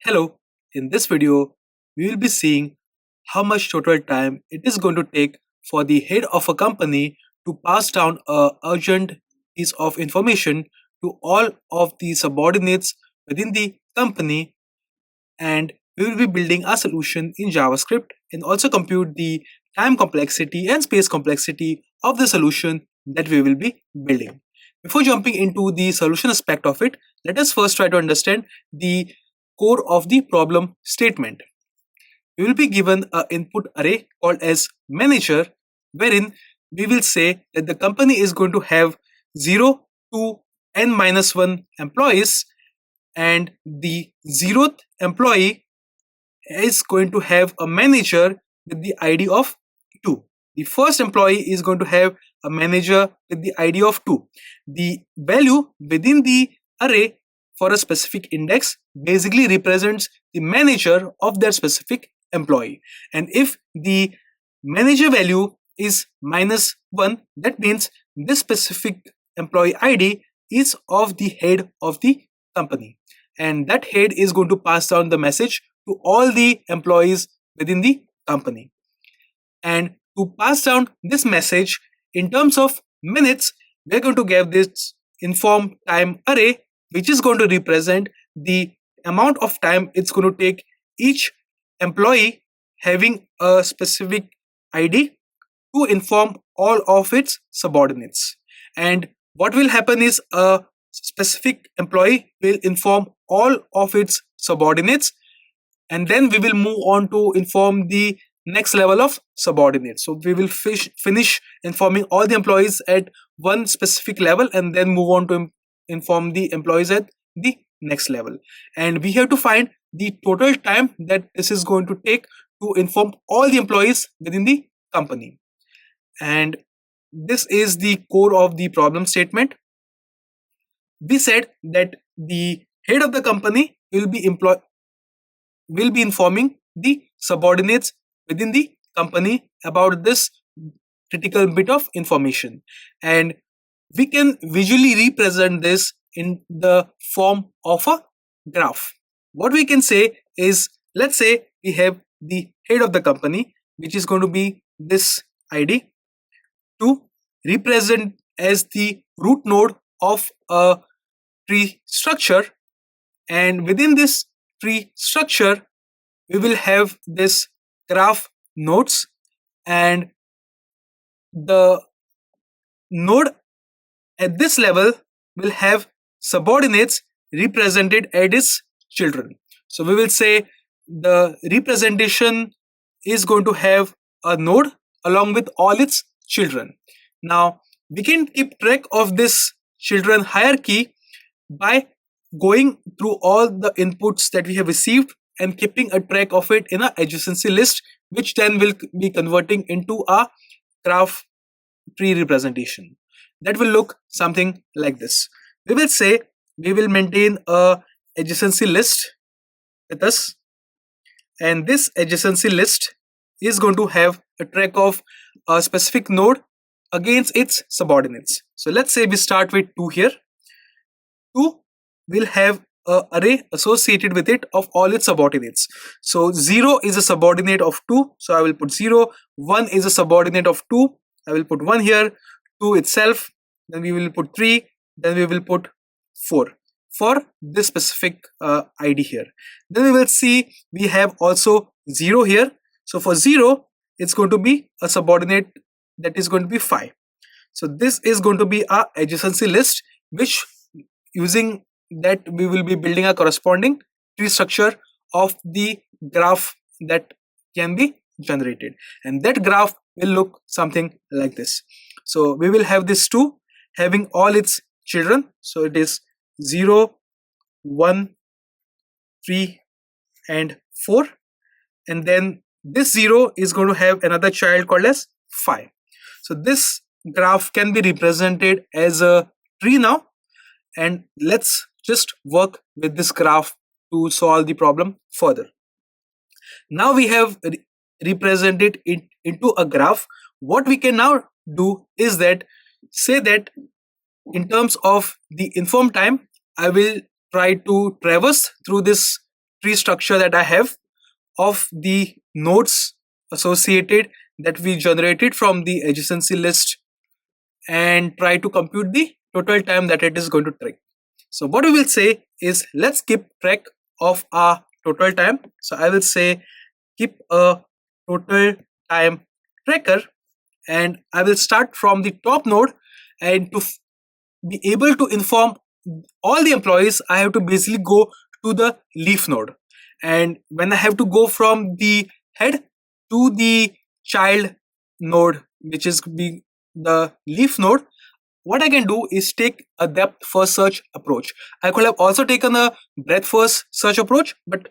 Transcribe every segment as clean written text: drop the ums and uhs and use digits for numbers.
Hello, in this video, we will be seeing how much total time it is going to take for the head of a company to pass down a urgent piece of information to all of the subordinates within the company, and we will be building a solution in JavaScript and also compute the time complexity and space complexity of the solution that we will be building. Before jumping into the solution aspect of it, let us first try to understand the core of the problem statement. We will be given an input array called as manager, wherein we will say that the company is going to have 0 to n minus 1 employees, and the 0th employee is going to have a manager with the ID of 2. The first employee is going to have a manager with the ID of 2. The value within the array for a specific index basically represents the manager of that specific employee. And if the manager value is -1, that means this specific employee ID is of the head of the company. And that head is going to pass down the message to all the employees within the company. And to pass down this message in terms of minutes, we're going to give this inform time array, which is going to represent the amount of time it's going to take each employee having a specific ID to inform all of its subordinates. And what will happen is a specific employee will inform all of its subordinates, and then we will move on to inform the next level of subordinates. So we will finish informing all the employees at one specific level and then move on to inform the employees at the next level. And we have to find the total time that this is going to take to inform all the employees within the company. And this is the core of the problem statement. We said that the head of the company will be informing the subordinates within the company about this critical bit of information, and we can visually represent this in the form of a graph. What we can say is, let's say we have the head of the company, which is going to be this ID, to represent as the root node of a tree structure, and within this tree structure we will have this graph nodes, and the node at this level will have subordinates represented as its children. So we will say the representation is going to have a node along with all its children. Now we can keep track of this children hierarchy by going through all the inputs that we have received and keeping a track of it in a adjacency list, which then will be converting into a graph tree representation. That will look something like this. We will say we will maintain a adjacency list with us, and this adjacency list is going to have a track of a specific node against its subordinates. So let's say we start with 2 here. 2 will have an array associated with it of all its subordinates. So 0 is a subordinate of 2, so I will put 0. 1 is a subordinate of 2, I will put 1 here. 2 itself, then we will put 3, then we will put 4 for this specific ID here. Then we will see we have also 0 here. So for 0, it's going to be a subordinate that is going to be 5. So this is going to be our adjacency list, which using that we will be building a corresponding tree structure of the graph that can be generated, and that graph will look something like this. So we will have this 2 having all its children, so it is 0, 1, 3 and 4, and then this 0 is going to have another child called as 5. So this graph can be represented as a tree now, and let's just work with this graph to solve the problem further. Now we have represented it into a graph. What we can now do is that say that in terms of the inform time, I will try to traverse through this tree structure that I have of the nodes associated that we generated from the adjacency list and try to compute the total time that it is going to take. So what we will say is, let's keep track of our total time. So I will say keep a total time tracker, and I will start from the top node, and to be able to inform all the employees, I have to basically go to the leaf node. And when I have to go from the head to the child node, which is the leaf node, what I can do is take a depth first search approach. I could have also taken a breadth first search approach, but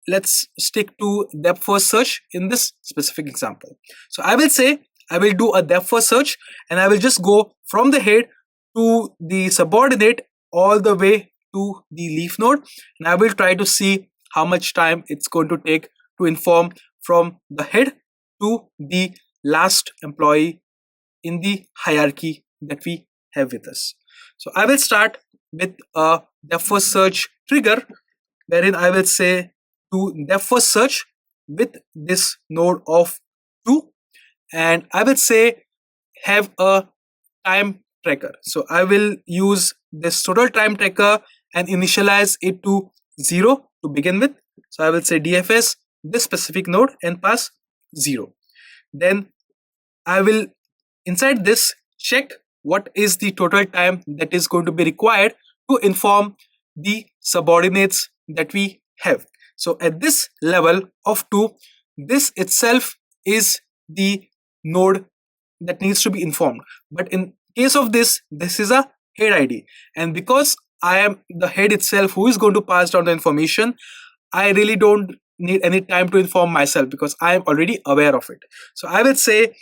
let's stick to depth first search in this specific example. So I will say I will do a depth first search, and I will just go from the head to the subordinate all the way to the leaf node, and I will try to see how much time it's going to take to inform from the head to the last employee in the hierarchy that we have with us. So I will start with a depth first search trigger, wherein I will say to depth first search with this node of 2, and I will say have a time tracker. So I will use this total time tracker and initialize it to 0 to begin with. So I will say DFS this specific node and pass 0. Then I will inside this check what is the total time that is going to be required to inform the subordinates that we have. So at this level of 2, this itself is the node that needs to be informed. But in case of this is a head ID, and because I am the head itself who is going to pass down the information, I really don't need any time to inform myself because I am already aware of it. So I will say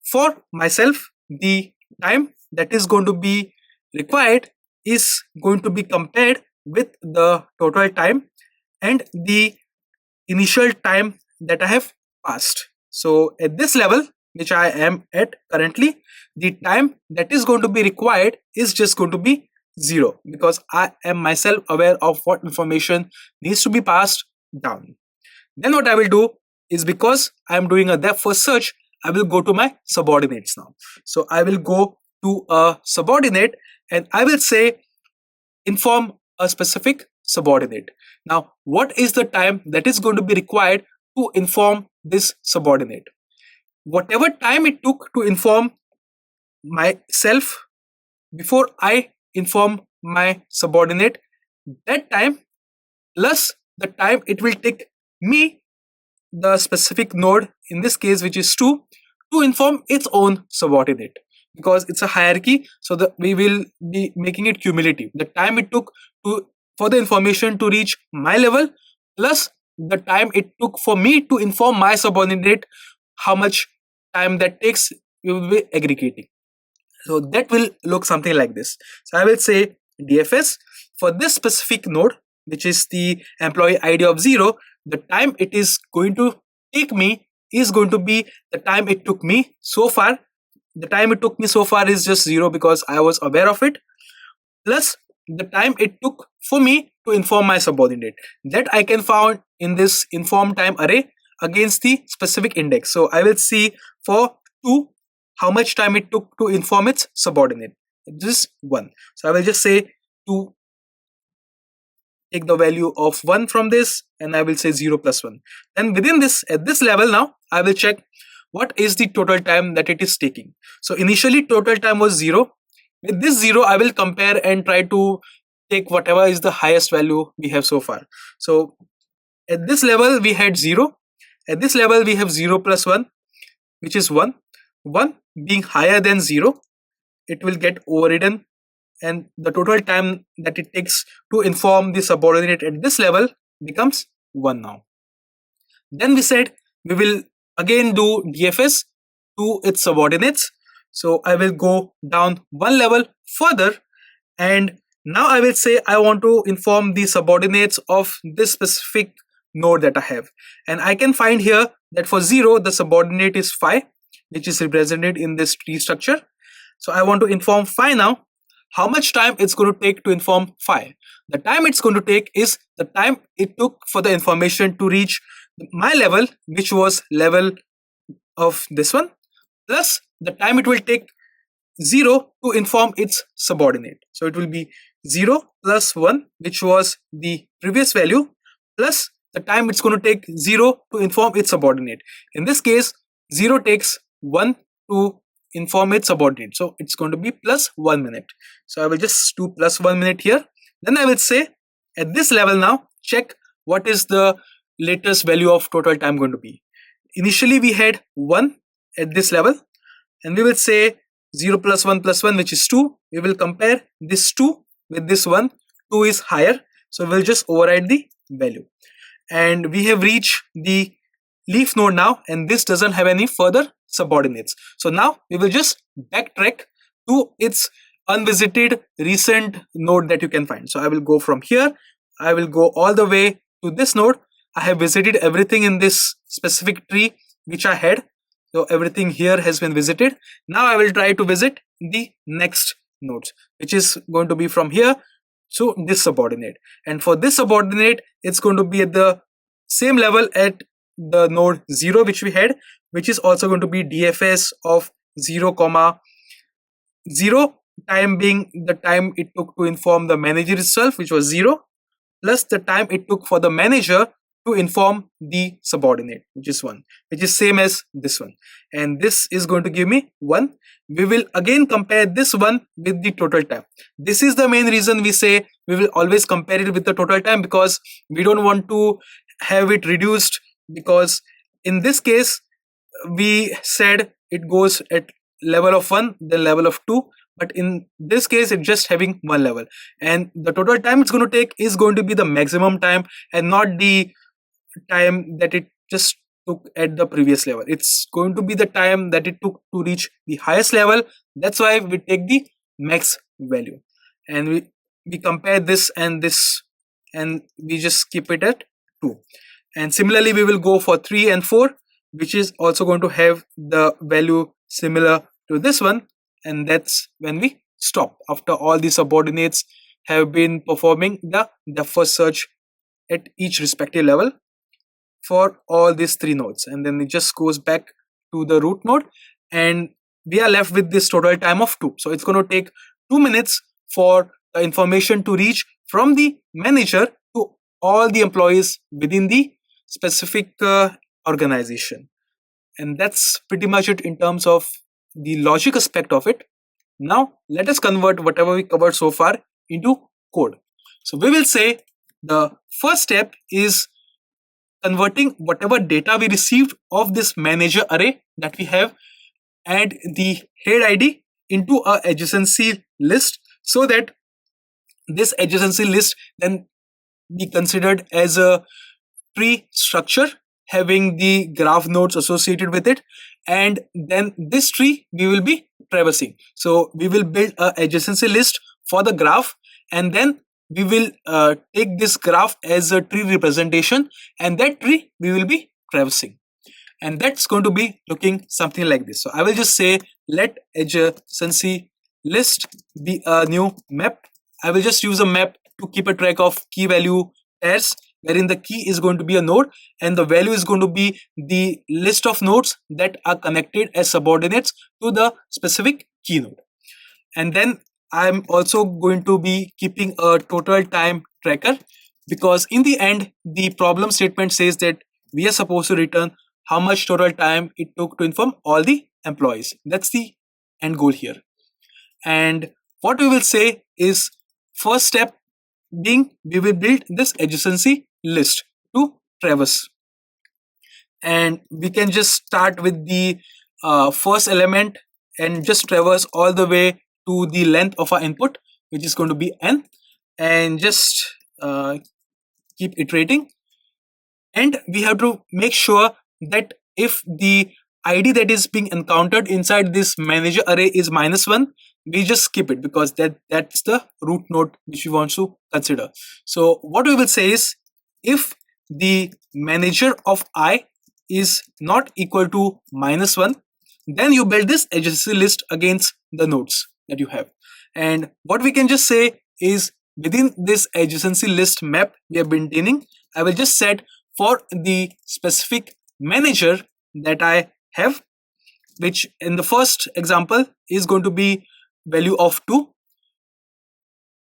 for myself, the time that is going to be required is going to be compared with the total time and the initial time that I have passed. So at this level, which I am at currently, the time that is going to be required is just going to be 0 because I am myself aware of what information needs to be passed down. Then what I will do is, because I am doing a depth first search, I will go to my subordinates now. So I will go to a subordinate and I will say inform a specific subordinate. Now, what is the time that is going to be required to inform this subordinate? Whatever time it took to inform myself before I inform my subordinate, that time plus the time it will take me, the specific node in this case, which is 2, to inform its own subordinate, because it's a hierarchy, so we will be making it cumulative. The time it took for the information to reach my level plus the time it took for me to inform my subordinate, how much time that takes, we will be aggregating. So that will look something like this. So I will say DFS for this specific node, which is the employee ID of 0, the time it is going to take me is going to be the time it took me so far. The time it took me so far is just 0 because I was aware of it, plus the time it took for me to inform my subordinate, that I can find in this inform time array against the specific index. So I will see for 2 how much time it took to inform its subordinate. This is 1. So I will just say to take the value of 1 from this, and I will say 0 plus 1. Then within this, at this level now, I will check what is the total time that it is taking. So initially total time was 0. With this 0, I will compare and try to take whatever is the highest value we have so far. So at this level we had 0. At this level we have 0 plus 1, which is 1. 1 being higher than 0, it will get overridden, and the total time that it takes to inform the subordinate at this level becomes 1 now. Then we said we will again do DFS to its subordinates. So I will go down one level further, and now I will say I want to inform the subordinates of this specific node that I have. And I can find here that for 0, the subordinate is phi, which is represented in this tree structure. So I want to inform phi now how much time it's going to take to inform phi. The time it's going to take is the time it took for the information to reach my level, which was level of this one, plus the time it will take 0 to inform its subordinate. So it will be 0 plus 1, which was the previous value, plus the time it's going to take 0 to inform its subordinate. In this case, 0 takes 1 to inform its subordinate. So it's going to be plus 1 minute. So I will just do plus 1 minute here. Then I will say at this level now, check what is the latest value of total time going to be. Initially we had 1 at this level, and we will say 0 plus 1 plus 1, which is 2. We will compare this 2 with this 1. 2 is higher, so we'll just override the value. And we have reached the leaf node now, and this doesn't have any further subordinates. So now we will just backtrack to its unvisited recent node that you can find. So I will go from here, I will go all the way to this node. I have visited everything in this specific tree which I had. So everything here has been visited. Now I will try to visit the next nodes, which is going to be from here to this subordinate. And for this subordinate, it's going to be at the same level at the node 0 which we had, which is also going to be DFS of 0, 0, time being the time it took to inform the manager itself, which was 0, plus the time it took for the manager to inform the subordinate, which is 1, which is same as this one. And this is going to give me 1. We will again compare this one with the total time. This is the main reason we say we will always compare it with the total time, because we don't want to have it reduced, because in this case we said it goes at level of 1, then level of 2, but in this case it's just having 1 level, and the total time it's going to take is going to be the maximum time and not the time that it just took at the previous level. It's going to be the time that it took to reach the highest level. That's why we take the max value, and we compare this, and we just keep it at 2. And similarly we will go for 3 and 4, which is also going to have the value similar to this one, and that's when we stop after all the subordinates have been performing the first search at each respective level for all these 3 nodes. And then it just goes back to the root node, and we are left with this total time of 2. So it's going to take 2 minutes for the information to reach from the manager to all the employees within the specific organization. And that's pretty much it in terms of the logic aspect of it. Now let us convert whatever we covered so far into code. So we will say the first step is converting whatever data we received of this manager array that we have and the head ID into a adjacency list, so that this adjacency list then be considered as a tree structure having the graph nodes associated with it, and then this tree we will be traversing. So we will build a adjacency list for the graph, and then we will take this graph as a tree representation, and that tree we will be traversing, and that's going to be looking something like this. So I will just say let adjacency list be a new map. I will just use a map to keep a track of key value pairs, wherein the key is going to be a node and the value is going to be the list of nodes that are connected as subordinates to the specific key node. And then I'm also going to be keeping a total time tracker, because in the end the problem statement says that we are supposed to return how much total time it took to inform all the employees. That's the end goal here. And what we will say is, first step being we will build this adjacency list to traverse, and we can just start with the first element and just traverse all the way to the length of our input, which is going to be n, and just keep iterating. And we have to make sure that if the ID that is being encountered inside this manager array is -1, we just skip it, because that's the root node which we want to consider. So what we will say is, if the manager of I is not equal to -1, then you build this adjacency list against the nodes that you have. And what we can just say is within this adjacency list map we are maintaining, I will just set for the specific manager that I have, which in the first example is going to be value of 2.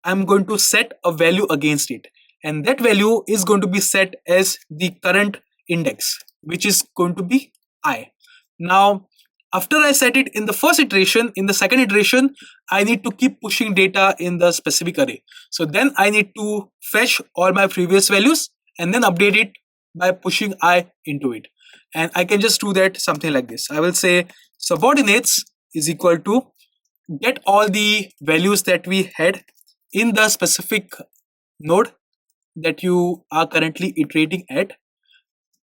I'm going to set a value against it, and that value is going to be set as the current index, which is going to be I. Now, after I set it in the first iteration, in the second iteration, I need to keep pushing data in the specific array. So then I need to fetch all my previous values and then update it by pushing I into it. And I can just do that something like this. I will say subordinates is equal to get all the values that we had in the specific node that you are currently iterating at.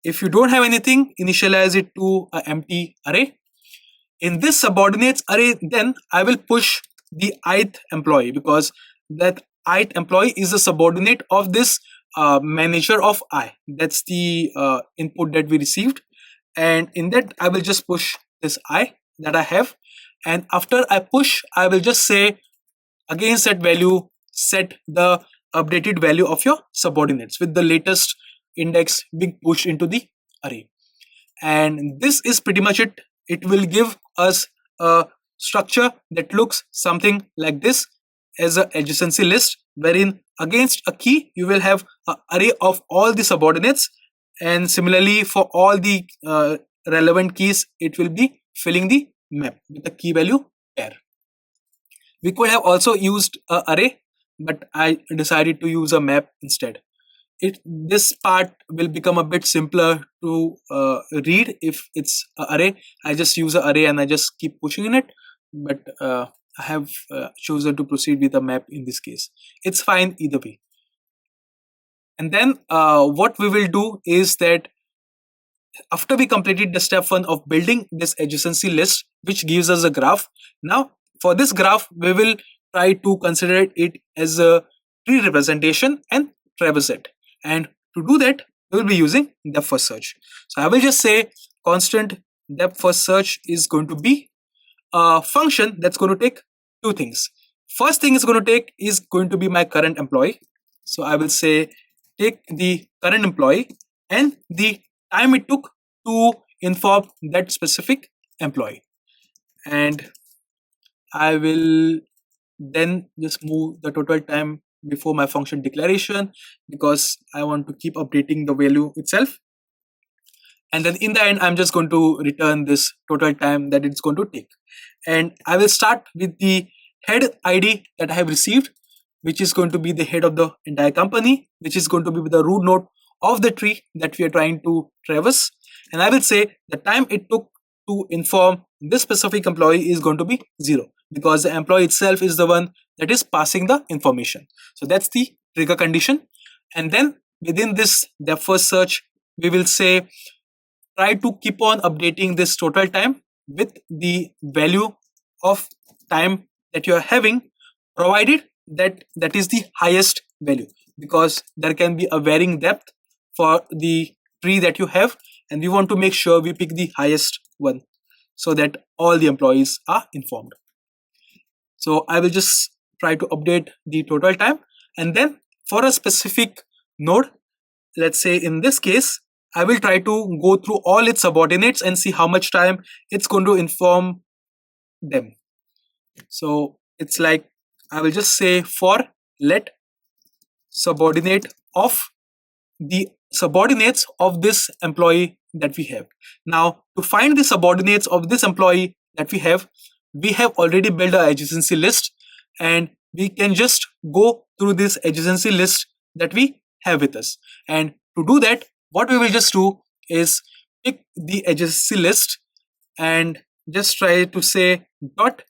If you don't have anything, initialize it to an empty array. In this subordinates array, then I will push the ith employee, because that ith employee is a subordinate of this manager of I. That's the input that we received, and in that I will just push this I that I have, and after I push, I will just say against that value set the updated value of your subordinates with the latest index being pushed into the array. And this is pretty much it. It will give us a structure that looks something like this as an adjacency list, wherein against a key you will have an array of all the subordinates, and similarly for all the relevant keys it will be filling the map with the key value pair. We could have also used an array, but I decided to use a map instead. This part will become a bit simpler to read if it's an array. I just use an array and I just keep pushing in it, but I have chosen to proceed with a map in this case. It's fine either way. And then what we will do is that after we completed the step 1 of building this adjacency list, which gives us a graph, now for this graph we will try to consider it as a tree representation and traverse it. And to do that, we will be using depth first search. So I will just say constant depth first search is going to be a function that's going to take two things. First thing it's going to take is going to be my current employee. So I will say take the current employee and the time it took to inform that specific employee. And I will then just move the total time before my function declaration, because I want to keep updating the value itself. And then in the end, I'm just going to return this total time that it's going to take. And I will start with the head ID that I have received, which is going to be the head of the entire company, which is going to be the root node of the tree that we are trying to traverse. And I will say the time it took to inform this specific employee is going to be 0, because the employee itself is the one that is passing the information. So that's the trigger condition. And then within this depth first search, we will say try to keep on updating this total time with the value of time that you are having, provided that that is the highest value, because there can be a varying depth for the tree that you have, and we want to make sure we pick the highest one so that all the employees are informed. So I will just try to update the total time, and then for a specific node, let's say in this case, I will try to go through all its subordinates and see how much time it's going to inform them. So it's like I will just say for let subordinate of the subordinates of this employee that we have. Now to find the subordinates of this employee that we have already built an adjacency list, and we can just go through this adjacency list that we have with us. And to do that, what we will just do is pick the adjacency list and just try to say dot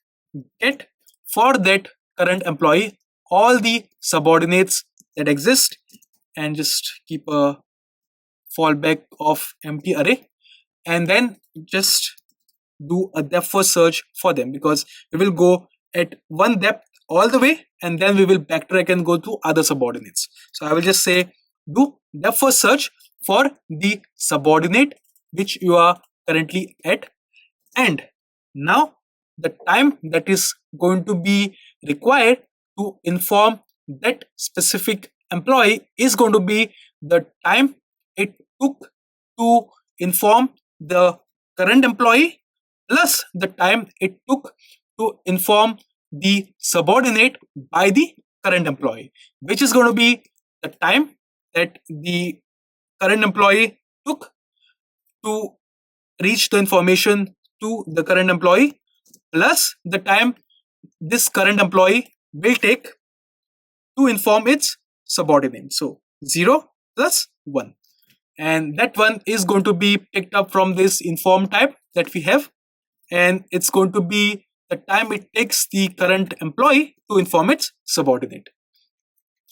get for that current employee all the subordinates that exist, and just keep a fallback of empty array, and then just do a depth first search for them, because we will go at one depth all the way and then we will backtrack and go to other subordinates. So I will just say do depth first search for the subordinate which you are currently at, and now the time that is going to be required to inform that specific employee is going to be the time it took to inform the current employee plus the time it took to inform the subordinate by the current employee, which is going to be the time that the current employee took to reach the information to the current employee plus the time this current employee will take to inform its subordinate. So 0 plus 1. And that one is going to be picked up from this inform type that we have. And it's going to be the time it takes the current employee to inform its subordinate.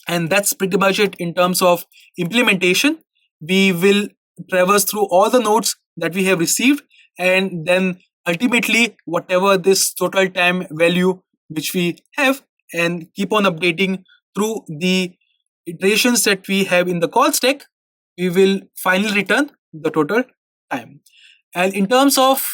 And that's pretty much it in terms of implementation. We will traverse through all the nodes that we have received, and then ultimately whatever this total time value which we have, and keep on updating through the iterations that we have in the call stack, we will finally return the total time. And in terms of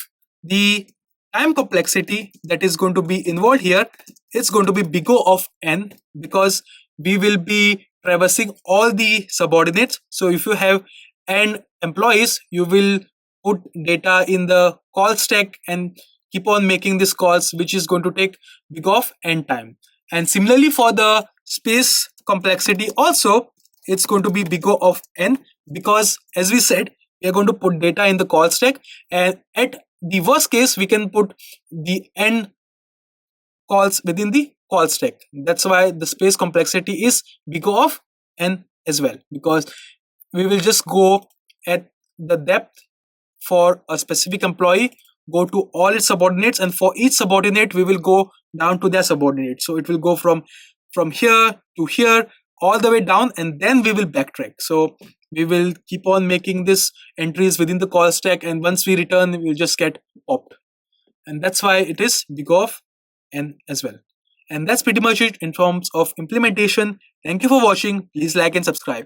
the time complexity that is going to be involved here, it's going to be big O of n, because we will be traversing all the subordinates. So if you have n employees, you will put data in the call stack and keep on making these calls, which is going to take big O of n time. And similarly for the space complexity also, it's going to be big O of n, because as we said, we are going to put data in the call stack, and at the worst case we can put the n calls within the call stack. That's why the space complexity is big O of n as well, because we will just go at the depth for a specific employee, go to all its subordinates, and for each subordinate we will go down to their subordinate. So it will go from here to here all the way down, and then we will backtrack. So we will keep on making this entries within the call stack, and once we return we will just get popped. And that's why it is big O of n as well. And that's pretty much it in terms of implementation. Thank you for watching. Please like and subscribe.